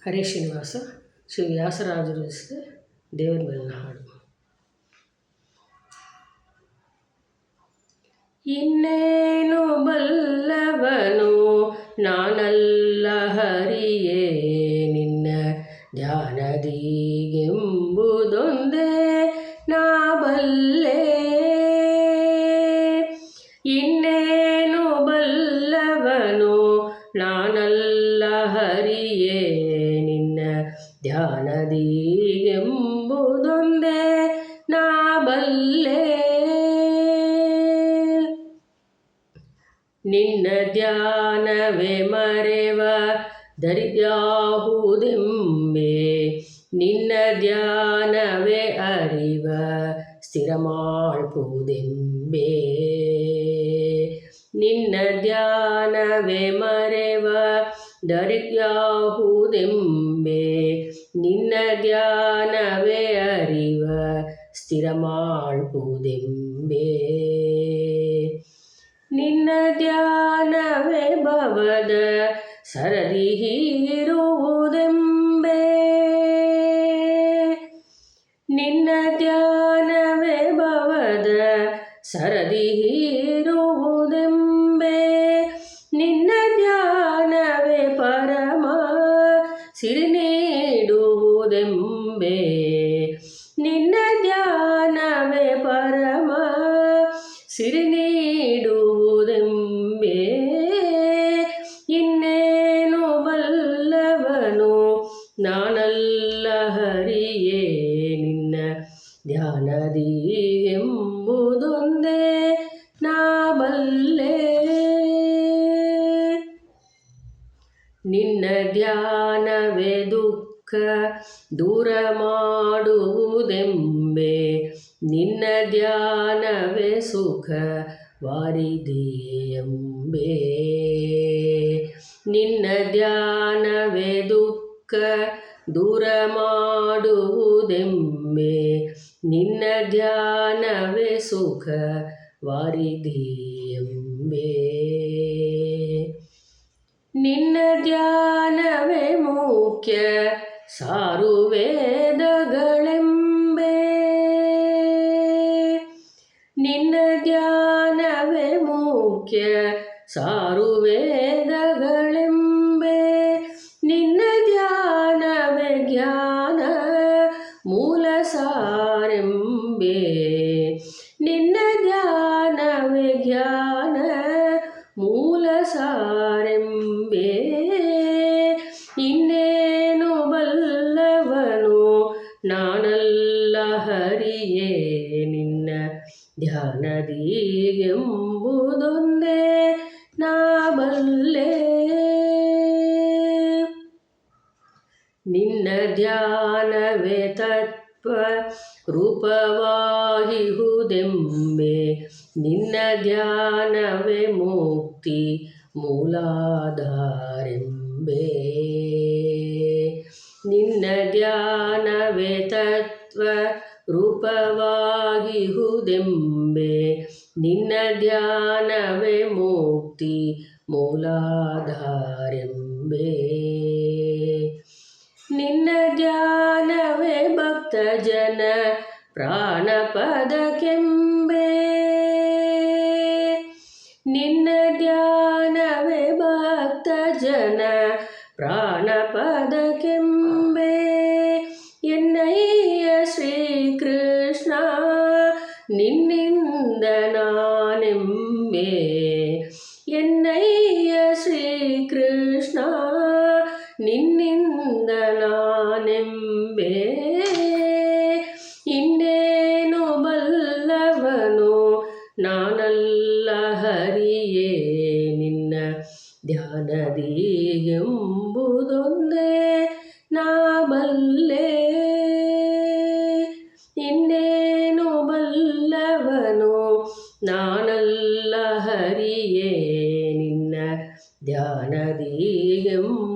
ಹರೇ ಶ್ರೀನಿವಾಸ ಶ್ರೀ ವ್ಯಾಸರಾಜರು ರಚಿಸಿದ ದೇವರ ಮೇಲಿನ ಹಾಡು. ಇನ್ನೇನು ಬಲ್ಲವನು ನಾನಲ್ಲ ಹರಿಯೇ ನಿನ್ನ ಧ್ಯಾನದೀಗೆಂಬುದೊಂದೇ ನಾ ಬಲ್ಲೆ. ಇನ್ನೇನು ಬಲ್ಲವನು ನಾನಲ್ಲ ಹರಿಯೇ ನಿನ್ನ ಧ್ಯಾನದೀಗೆಂಬುದೊಂದೇ ನಾ ಬಲ್ಲೆ. ನಿನ್ನ ಧ್ಯಾನವೇ ಮರೆವ ದರಿಯಾಹುದೆಂಬೆ, ನಿನ್ನ ಧ್ಯಾನವೇ ಅರಿವ ಸ್ಥಿರ ಮಾಡ್ಪುದೆಂಬೆ. ನಿನ್ನ ಧ್ಯಾನವೇ ಮರೆವ ದರಿಯಾಹುದೆಂಬೆ, ನಿನ್ನ ಧ್ಯಾನವೇ ಅರಿವ ಸ್ಥಿರ ಮಾಡ್ಪುದೆಂಬೆ. ನಿನ್ನ ಧ್ಯಾನವೇ ಭವದ ಸರದಿ ಹೀರುವುದೆಂಬೆ, ನಿನ್ನ ಧ್ಯಾನವೇ ಭವದ ಸರದಿ ಹೀರುವುದೆಂಬೆ. ನಿನ್ನ ಧ್ಯಾನವೇ ಪರಮ ಸಿರಿ ನೀಡುವುದೆಂಬೆ, ನಿನ್ನ ಧ್ಯಾನವೇ ಪರಮ ಸಿರಿ ನೀಡುವುದೆಂಬೆ. ಇನ್ನೇನು ಬಲ್ಲವನು ನಾನಲ್ಲ ಹರಿಯೇ ನಿನ್ನ ಧ್ಯಾನದೀಗೆಂಬುದೊಂದೇ ನಾ ಬಲ್ಲೆ. ನಿನ್ನ ಧ್ಯಾನವೇ ದುಃಖ ದೂರ ಮಾಡುವುದೆಂಬೆ, ನಿನ್ನ ಧ್ಯಾನವೇ ಸುಖ ವಾರಿದೆಯೆಂಬೆ. ನಿನ್ನ ಧ್ಯಾನವೇ ದುಃಖ ದೂರ ಮಾಡುವುದೆಂಬೆ, ನಿನ್ನ ಧ್ಯಾನವೇ ಸುಖ ವಾರಿದೆಯೆಂಬೆ. ನಿನ್ನ ಧ್ಯಾನವೇ ಮುಖ್ಯ ಸಾರು ವೇದಗಳೆಂಬೆ, ನಿನ್ನ ಧ್ಯಾನವೇ ಮುಖ್ಯ ಸಾರು ವೇದಗಳೆಂಬೆ. ನಿನ್ನ ಧ್ಯಾನವೇ ಜ್ಞಾನ ಮೂಲ ಸಾರೆಂಬೆ, ನಿನ್ನ ಧ್ಯಾನವೇ ಜ್ಞಾನ ಮೂಲ ಸಾರೆಂಬೆ. ಇನ್ನೇನು ಬಲ್ಲವನು ನಾನಲ್ಲ ಹರಿಯೇ ನಿನ್ನ ಧ್ಯಾನದೀಗೆಂಬುದೊಂದೇ ನಾ ಬಲ್ಲೆ. ನಿನ್ನ ಧ್ಯಾನವೇ ತತ್ವ ರೂಪವಾಗಿಹುದೆಂಬೆ, ನಿನ್ನ ಧ್ಯಾನವೇ ಮುಕ್ತಿ ಮೂಲಾಧಾರೆಂಬೆ. ನಿನ್ನ ಧ್ಯಾನವೇ ತತ್ವ ರೂಪವಾಗಿಹುದೆಂಬೆ, ನಿನ್ನ ಧ್ಯಾನವೇ ಮುಕ್ತಿ ಮೂಲಾಧಾರೆಂಬೆ. ನಿನ್ನ ಧ್ಯಾನವೇ ಭಕ್ತ ಜನ ಪ್ರಾಣಪದಕ್ಕೆಂಬೆ, ನಿನ್ನ ಧ್ಯಾನವೇ ಭಕ್ತ ಜನ ಪ್ರಾಣಪದಕ್ಕೆಂಬೆ. ಎನ್ನಯ್ಯ ಶ್ರೀಕೃಷ್ಣ ನಿನ್ನಿಂದ ನಾನೆಂಬೆ, ಎನ್ನಯ್ಯ ಶ್ರೀಕೃಷ್ಣ ನಿನ್ನಿಂದ ನಾನೆಂಬೆ. ಇನ್ನೇನು ಬಲ್ಲವನು ನಾನಲ್ಲ ಹರಿಯೇ ನಿನ್ನ ಧ್ಯಾನದೀಗೆಂಬುದೊಂದೇ ನಾ ಬಲ್ಲೆ. ಇನ್ನೇನು ಬಲ್ಲವನು ನಾನಲ್ಲ ಹರಿಯೇ ನಿನ್ನ ಧ್ಯಾನದೀಗೆಂಬುದೊಂದೇ